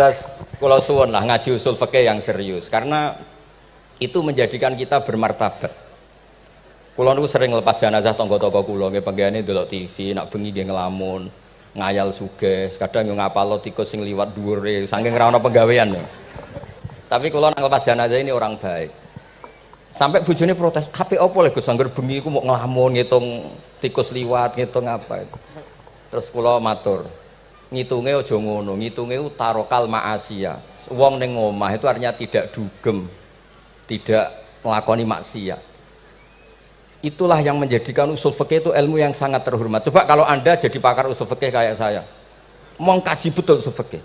Terus kalau suwun lah ngaji usul fikih yang serius karena itu menjadikan kita bermartabat. Kulo niku sering lepas jenazah tangga-tangga kulo nggih penggene delok TV, nak bengi nggih ngelamun, ngayal sugih, kadang yo ngapalo tikus sing liwat dhuwure saking ra ono penggawean ya. Tapi kulo nang lepas jenazah ini orang baik. Sampai bojone protes, "Apik opo le Gus angger bengi iku mau ngelamun ngitung tikus liwat, ngitung apa itu." Terus kulo matur, ngitunge aja ngono, ngitunge tarokal ma'asiyah. Wong ning omah itu artinya tidak dugem, tidak melakoni maksiat. Itulah yang menjadikan usul fikih itu ilmu yang sangat terhormat. Coba kalau Anda jadi pakar usul fikih kayak saya, mengkaji betul usul fikih.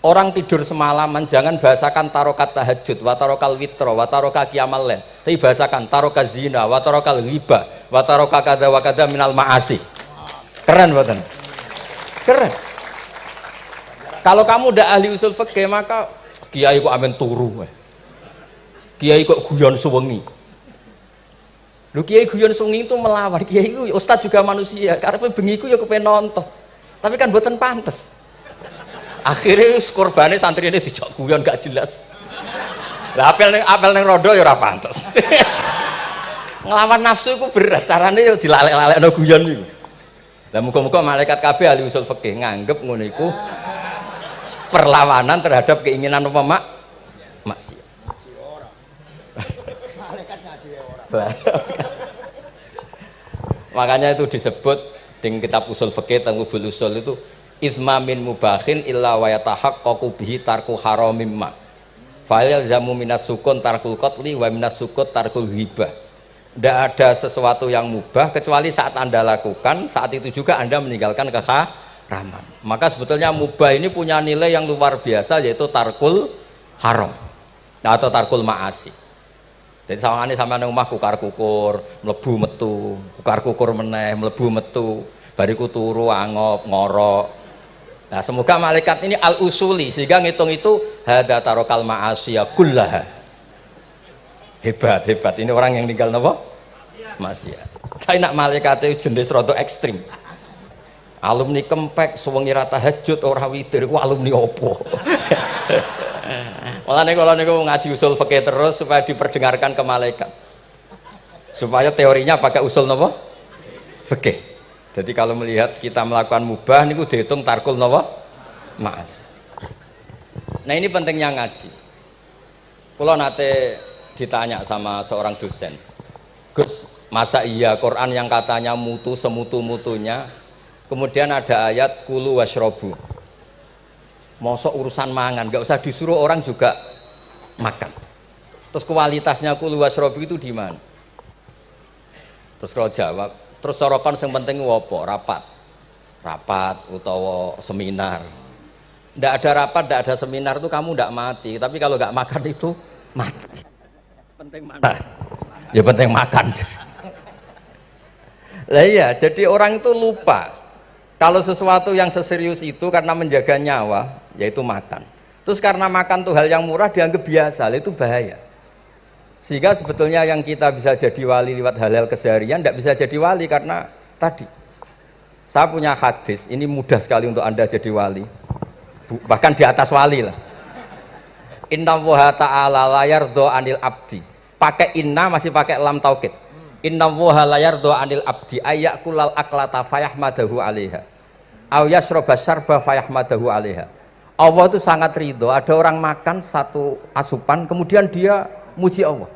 Orang tidur semalaman jangan bahasakan tarokat tahajud, wa tarokal witro, wa taroka qiyamal lail. Tapi bahasakan taroka zina, wa tarokal ghibah, wa taroka kada wa kada minal ma'asi. Keren buatan? Keren. Kalau kamu udah ahli usul fikih maka kiai kok amen turu, kiai kok guyon suwengi. Lu kiai guyon suwengi itu melawan, kiai itu ustaz juga manusia, karena bengi itu ya kepengen nonton, tapi kan buatan pantas. Akhirnya korbannya santri ini dijak guyon gak jelas. Lah apel neng rodo ya ora pantes. Ngelawan nafsu itu berat, caranya ya dilalek-lalekno guyon itu. Lah muga-muga malaikat kabeh ahli usul fikih nganggep ngono iku perlawanan terhadap keinginan apa maksiat. Malaikat ngaji ora. Makanya itu disebut di kitab usul fikih Tanghubul Usul itu izma min mubahin illa wa yatahaqqaqu bihi tarku haramim ma. Fa yalzamu minas sukun tarkul qatli wa minas sukut tarkul ghibah. Tidak ada sesuatu yang mubah kecuali saat Anda lakukan, saat itu juga Anda meninggalkan keharaman. Maka sebetulnya mubah ini punya nilai yang luar biasa, yaitu tarkul haram atau tarkul ma'asi. Jadi sawangane sampeyan nang omah kukar-kukur, mlebu metu, kukar-kukur meneh, mlebu metu, bariku turu angop, ngorok. Nah, semoga malaikat ini al-usuli sehingga ngitung itu hadza tarokal ma'asiya kullaha. Hebat. Ini orang yang tinggal napa? Maksiat. Tapi nak malaikat itu jenis rada ekstrim. Alumni kempek suwengi ra tahajud ora witir ku alumni opo? Mulane kalau niku ngaji usul fikih terus supaya diperdengarkan ke malaikat. Supaya teorinya pakai usul napa? Fikih. Jadi kalau melihat kita melakukan mubah niku dihitung tarkul napa? Ma'as. Nah, ini pentingnya ngaji. Kula nate ditanya sama seorang dosen, "Gus, masa iya Quran yang katanya mutu semutu-mutunya kemudian ada ayat kulu washrobu, mosok urusan mangan gak usah disuruh orang juga makan, terus kualitasnya kulu washrobu itu di mana?" Terus kalau jawab, terus sorokan yang penting wopo rapat utawa seminar. Ndak ada rapat, ndak ada seminar itu kamu ndak mati, tapi kalau nggak makan itu mati. Penting mana? Ya penting makan. Lah iya, jadi orang itu lupa kalau sesuatu yang seserius itu karena menjaga nyawa, yaitu makan. Terus karena makan tuh hal yang murah dianggap biasa, itu bahaya. Sehingga sebetulnya yang kita bisa jadi wali lewat hal-hal keseharian tidak bisa jadi wali karena tadi. Saya punya hadis, ini mudah sekali untuk Anda jadi wali. Bahkan di atas wali lah. Inna woha ta'ala layar do anil abdi. Pakai inna masih pakai lam taukid. Inna woha layar do anil abdi ayyakulal aklata fayahmadahu alaiha aw yasroba syarba fayahmadahu alaiha. Allah itu sangat ridho ada orang makan satu asupan kemudian dia muji Allah.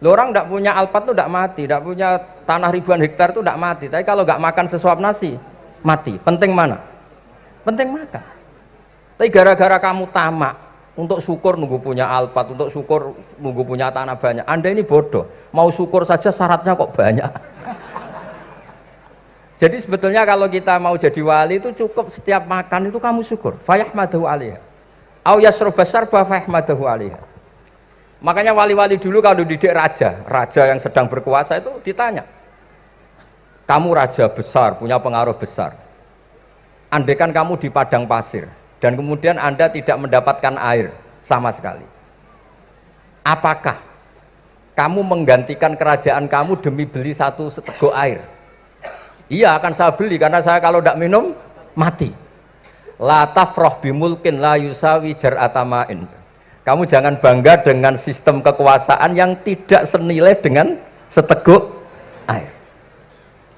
Loh, orang tidak punya alpat itu tidak mati, tidak punya tanah ribuan hektar itu tidak mati, tapi kalau nggak makan sesuap nasi mati. Penting mana? Penting makan. Tapi gara-gara kamu tamak untuk syukur nunggu punya alpat, untuk syukur nunggu punya tanah banyak, Anda ini bodoh. Mau syukur saja syaratnya kok banyak. Jadi sebetulnya kalau kita mau jadi wali itu cukup setiap makan itu kamu syukur. Fayahmadahu alaiha aw yasroba syarba fayahmadahu alaiha. Makanya wali-wali dulu kalau didik raja yang sedang berkuasa itu ditanya, kamu raja besar, punya pengaruh besar, andaikan kamu di padang pasir dan kemudian Anda tidak mendapatkan air sama sekali, apakah kamu menggantikan kerajaan kamu demi beli satu seteguk air? Iya, akan saya beli karena saya kalau tidak minum mati. La tafrah bimulkin la yusawi jar'atamain. Kamu jangan bangga dengan sistem kekuasaan yang tidak senilai dengan seteguk air.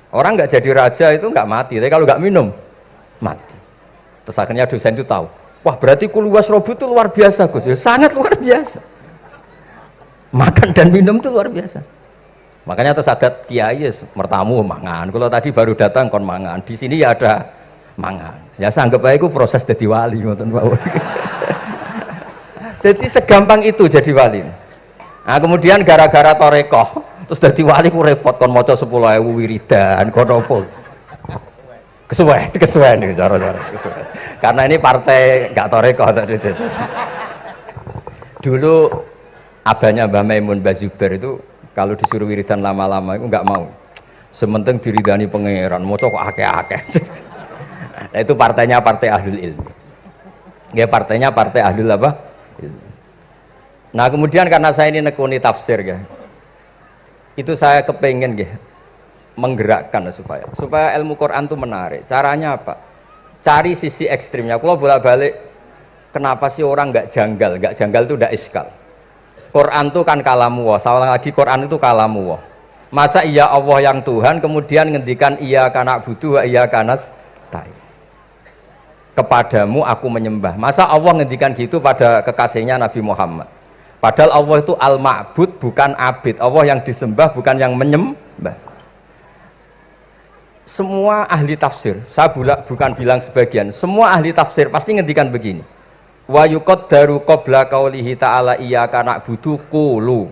Orang nggak jadi raja itu nggak mati, tapi kalau nggak minum mati. Terus akhirnya dosen itu tahu, wah berarti kuluwas robu itu luar biasa Gus, ya, sangat luar biasa. Makan dan minum itu luar biasa. Makanya terus adat kiai mertamu mangan. Kalau tadi baru datang kon mangan, di sini ya ada mangan. Ya sanggep aja itu proses jadi wali ngoten mawon. Jadi segampang itu jadi wali. Nah kemudian gara-gara torekoh terus jadi wali ku repot kon maca 10.000 wiridan kon opo. Kesuwen nih cara-cara kesuwen. Karena ini partai gak torekoh tadi. Dulu abahnya Mbah Maimun Mbah Zubair itu kalau disuruh wiridan lama-lama itu nggak mau. Sementing diridani pangeran, maca kok akeh-akeh. Nah, itu partainya partai ahlul ilmi. Ya partainya partai ahlul apa? Nah kemudian karena saya ini nekuni tafsir ya, itu saya kepengen ya, menggerakkan supaya ilmu Quran itu menarik. Caranya apa? Cari sisi ekstrimnya. Kalau bolak-balik, kenapa sih orang nggak janggal itu udah iskal. Quran itu kan kalamu Allah. Salah lagi Quran itu kalamu Allah. Masa iya Allah yang Tuhan kemudian ngendikan iya kana butuh iya kanas tai. Kepadamu aku menyembah. Masa Allah ngendikan gitu pada kekasihnya Nabi Muhammad. Padahal Allah itu al-ma'bud bukan abid. Allah yang disembah bukan yang menyembah. Semua ahli tafsir, saya bukan bilang sebagian, semua ahli tafsir pasti ngendikan begini. Wa yuqaddaru qabla qaulihi ta'ala iyyaka na'budu qulu.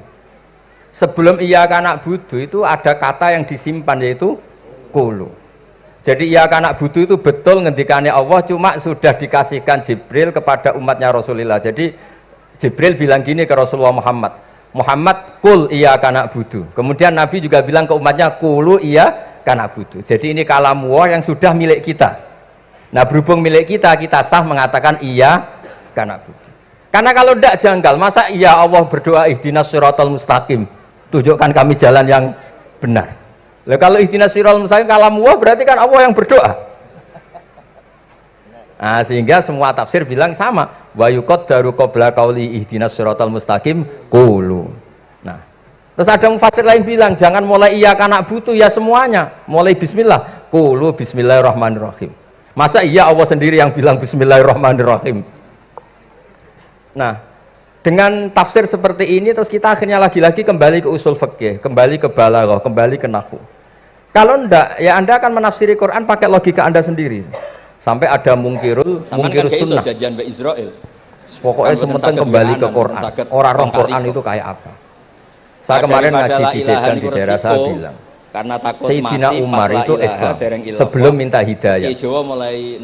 Sebelum iyyaka na'budu itu ada kata yang disimpan yaitu qulu. Jadi iyyaka na'budu itu betul ngendikannya Allah, cuma sudah dikasihkan Jibril kepada umatnya Rasulullah. Jadi Jibril bilang gini ke Rasulullah Muhammad, qul iyyaka na'budu. Kemudian Nabi juga bilang ke umatnya qulu iyyaka na'budu. Jadi ini kalam Allah yang sudah milik kita. Nah berhubung milik kita, kita sah mengatakan iya karena kalau tidak janggal, masa iya Allah berdoa ihdinas siratal mustaqim, tunjukkan kami jalan yang benar. Lah kalau ihdinas siratal mustaqim kalam Allah berarti kan Allah yang berdoa. Nah, sehingga semua tafsir bilang sama, wa yuqaddaru qabla qauli ihdinas siratal mustaqim qulu. Nah, terus ada mufassir lain bilang jangan mulai iya karena butuh ya semuanya, mulai bismillah, qulu bismillahirrahmanirrahim. Masa iya Allah sendiri yang bilang bismillahirrahmanirrahim. Nah, dengan tafsir seperti ini terus kita akhirnya lagi-lagi kembali ke usul fikih, kembali ke balaghah, kembali ke nahwu. Kalau enggak, ya Anda akan menafsiri Quran pakai logika Anda sendiri. Sampai ada mungkirul sunnah. Janjian Mbak Israel. Pokoknya sementing kembali ke Quran. Orang roh Quran itu kayak apa? Saya kemarin ngaji di Sedan di daerah saya bilang, karena takut Sayyidina Umar itu Islam sebelum minta hidayah.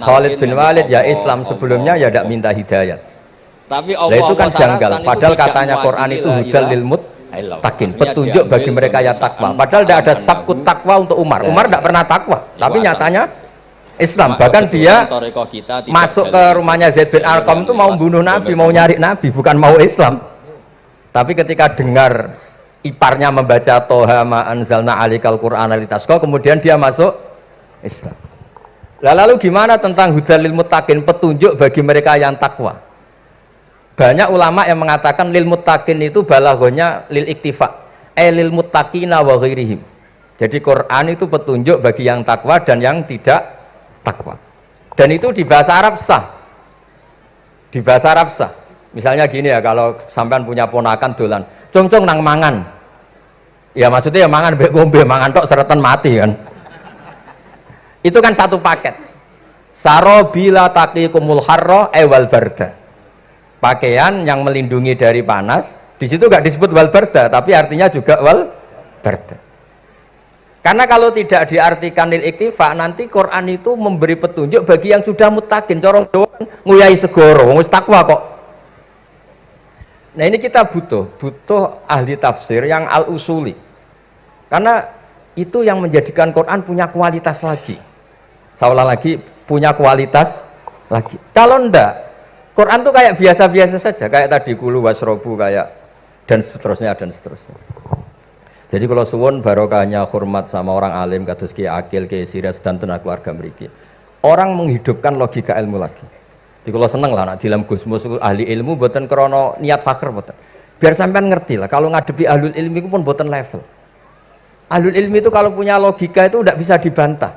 Khalid bin Walid ya Islam sebelumnya ya tidak minta hidayat. Tapi Allah itu kan janggal, padahal katanya Quran itu hujal lil muttaqin, petunjuk bagi mereka yang takwa. Padahal tidak ada sabkut takwa untuk Umar. Umar tidak pernah takwa, tapi nyatanya Islam. Bahkan dia masuk ke rumahnya Zaid bin Arqam itu mau bunuh Nabi, mau nyari Nabi, bukan mau Islam. Tapi ketika dengar iparnya membaca Toha ma anzalna alikal Qur'ana litasqa, kemudian dia masuk Islam. Lalu gimana tentang hudal lil muttaqin, petunjuk bagi mereka yang takwa? Banyak ulama yang mengatakan lil muttaqin itu balaghahnya lil iktifa, lil muttaqina wa ghairihim. Jadi Quran itu petunjuk bagi yang takwa dan yang tidak takwa. Dan itu di bahasa Arab sah. Di bahasa Arab sah. Misalnya gini ya, kalau sampean punya ponakan dolan, cong-cong nang mangan. Ya maksudnya ya mangan mbek ngombe, mangan tok seretan mati kan. Itu kan satu paket. Sarobila taqikumul harra wal barda. Pakaian yang melindungi dari panas, di situ nggak disebut wal barda, tapi artinya juga wal barda. Karena kalau tidak diartikan lil iktifa, nanti Quran itu memberi petunjuk bagi yang sudah muttaqin, corong doang nguyai segoro, wis takwa kok. Nah ini kita butuh ahli tafsir yang al-usuli. Karena itu yang menjadikan Quran punya kualitas lagi. Seolah lagi punya kualitas lagi. Kalau ndak, Quran tuh kayak biasa-biasa saja, kayak tadi kulu wasrobu kayak dan seterusnya dan seterusnya. Jadi kalau suwun barokahnya hormat sama orang alim kados Ki Akil, Ki Siras dan tenaga keluarga mriki. orang menghidupkan logika ilmu lagi. Jadi kalau seneng lah nak dalam Gusmus ahli ilmu boten krono niat fakir boten. Biar sampean ngerti lah kalau ngadepi ahlul ilmi itu pun boten level. Ahlul ilmi itu kalau punya logika itu tidak bisa dibantah.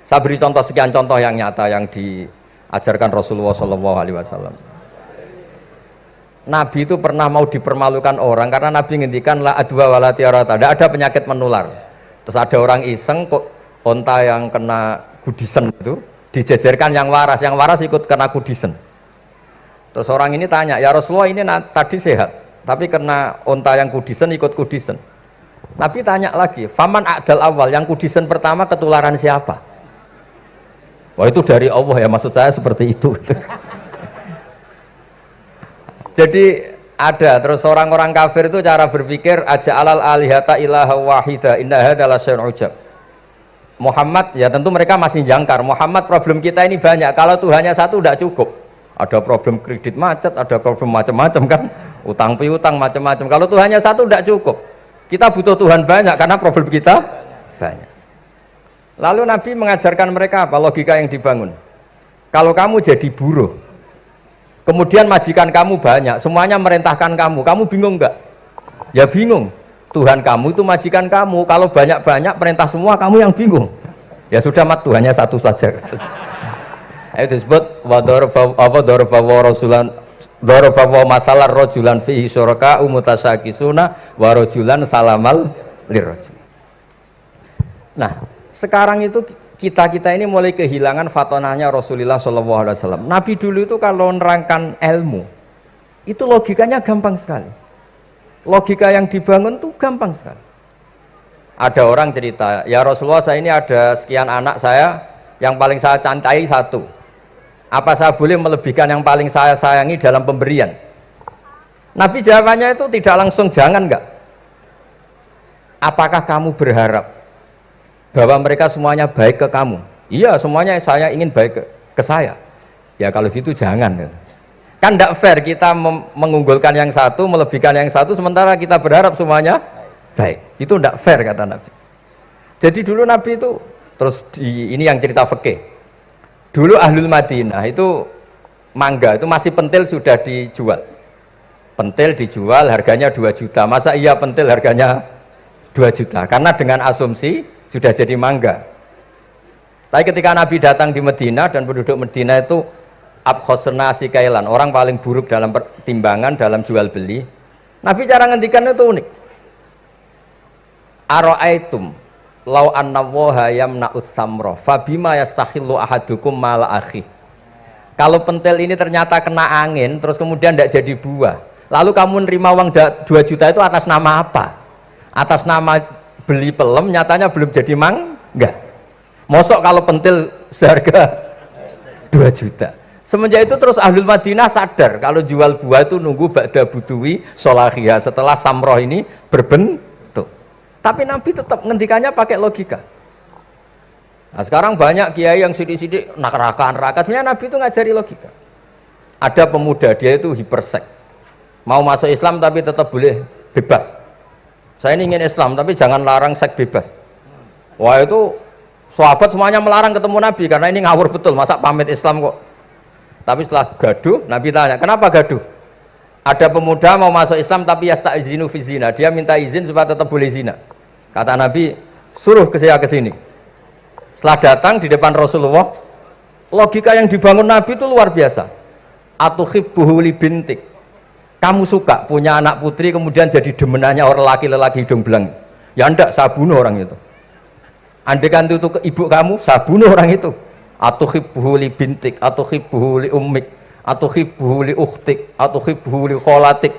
Saya beri contoh sekian contoh yang nyata yang diajarkan Rasulullah SAW. Nabi itu pernah mau dipermalukan orang karena Nabi ngendikan la adwa wala tiarata, tidak ada penyakit menular. Terus ada orang iseng kok onta yang kena kudisen itu dijejerkan yang waras ikut kena kudisen. Terus orang ini tanya, ya Rasulullah ini tadi sehat, tapi kena onta yang kudisen ikut kudisen. Nabi tanya lagi, faman a'dal awal, yang kudisen pertama ketularan siapa? Wah itu dari Allah ya, maksud saya seperti itu. Jadi ada terus orang-orang kafir itu cara berpikir aja alal alihata ilaha wahida inna hadalah syai'un ujab. Muhammad ya tentu mereka masih jangkar. Muhammad problem kita ini banyak. Kalau Tuhannya satu tidak cukup. Ada problem kredit macet, ada problem macam-macam kan, utang piutang macam-macam. Kalau Tuhannya satu tidak cukup. Kita butuh Tuhan banyak karena problem kita banyak. Lalu Nabi mengajarkan mereka apa logika yang dibangun. Kalau kamu jadi buruh, kemudian majikan kamu banyak, semuanya merintahkan kamu bingung enggak? Ya bingung. Tuhan kamu itu majikan kamu, kalau banyak-banyak perintah semua kamu yang bingung. Ya sudah mat Tuhannya satu saja. Itu disebut dorobawa masalah rojulan fihi syuraka umutasakisuna warojulan salamal lirrojul. Nah sekarang itu kita ini mulai kehilangan fatonahnya Rasulullah SAW. Nabi dulu itu kalau nerangkan ilmu itu logikanya gampang sekali. Logika yang dibangun tuh gampang sekali. Ada orang cerita, ya Rasulullah saya ini ada sekian anak saya, yang paling saya cintai satu. Apa saya boleh melebihkan yang paling saya sayangi dalam pemberian? Nabi jawabannya itu tidak langsung jangan enggak. Apakah kamu berharap bahwa mereka semuanya baik ke kamu? Iya semuanya saya ingin baik ke saya. Ya kalau gitu jangan. Kan tidak fair kita mengunggulkan yang satu, melebihkan yang satu, sementara kita berharap semuanya baik. Itu tidak fair kata Nabi. Jadi dulu Nabi itu terus ini yang cerita fikih. Dulu Ahlul Madinah itu mangga itu masih pentil sudah dijual. Pentil dijual harganya 2 juta. Masa iya pentil harganya 2 juta? Karena dengan asumsi sudah jadi mangga. Tapi ketika Nabi datang di Medina dan penduduk Medina itu abkhosna sikailan, orang paling buruk dalam pertimbangan dalam jual beli. Nabi cara ngendikan itu unik. Aro'aitum lau anna waha yamna'us samra fabima yastakhillu ahadukum mala akhi. Kalau pentil ini ternyata kena angin terus kemudian tidak jadi buah, lalu kamu nerima uang 2 juta itu atas nama apa? Atas nama beli pelem, nyatanya belum jadi mangga. Mosok kalau pentil seharga 2 juta. Semenjak itu terus Ahlul Madinah sadar kalau jual buah itu nunggu ba'da buduwi solahiyah, setelah samroh ini berbentuk. Tapi Nabi tetap ngendikannya pakai logika. Nah sekarang banyak kiai yang sidik-sidik neraka, sebenarnya Nabi itu ngajari logika. Ada pemuda dia itu hipersek, mau masuk Islam tapi tetap boleh bebas. Saya ini ingin Islam tapi jangan larang seks bebas. Wah itu sahabat semuanya melarang ketemu Nabi karena ini ngawur betul, masa pamit Islam kok. Tapi setelah gaduh, Nabi tanya, kenapa gaduh? Ada pemuda mau masuk Islam tapi yasta'izinu fi zina, dia minta izin supaya tetap boleh zina. Kata Nabi, suruh ke saya ke sini. Setelah datang di depan Rasulullah, logika yang dibangun Nabi itu luar biasa. Atuhibbuhu li bintik. Kamu suka punya anak putri kemudian jadi demenannya orang laki-laki hidung belang. Ya enggak, saya bunuh orang itu. Andaikan itu ke ibu kamu, saya bunuh orang itu. Atuhibbuhu li bintik, atuhibbuhu li ummik, atuhibbuhu li ukhtik, atuhibbuhu li kholatik.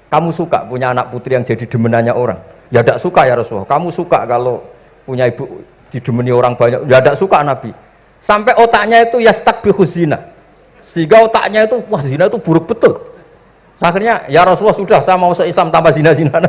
Kamu suka punya anak putri yang jadi demenannya orang? Ya tidak suka ya Rasulullah. Kamu suka kalau punya ibu didemeni orang banyak? Ya tidak suka Nabi. Sampai otaknya itu yastakbihu zina, sehingga otaknya itu wah zina itu buruk betul. Akhirnya ya Rasulullah sudah saya mau se-Islam tanpa zina-zina.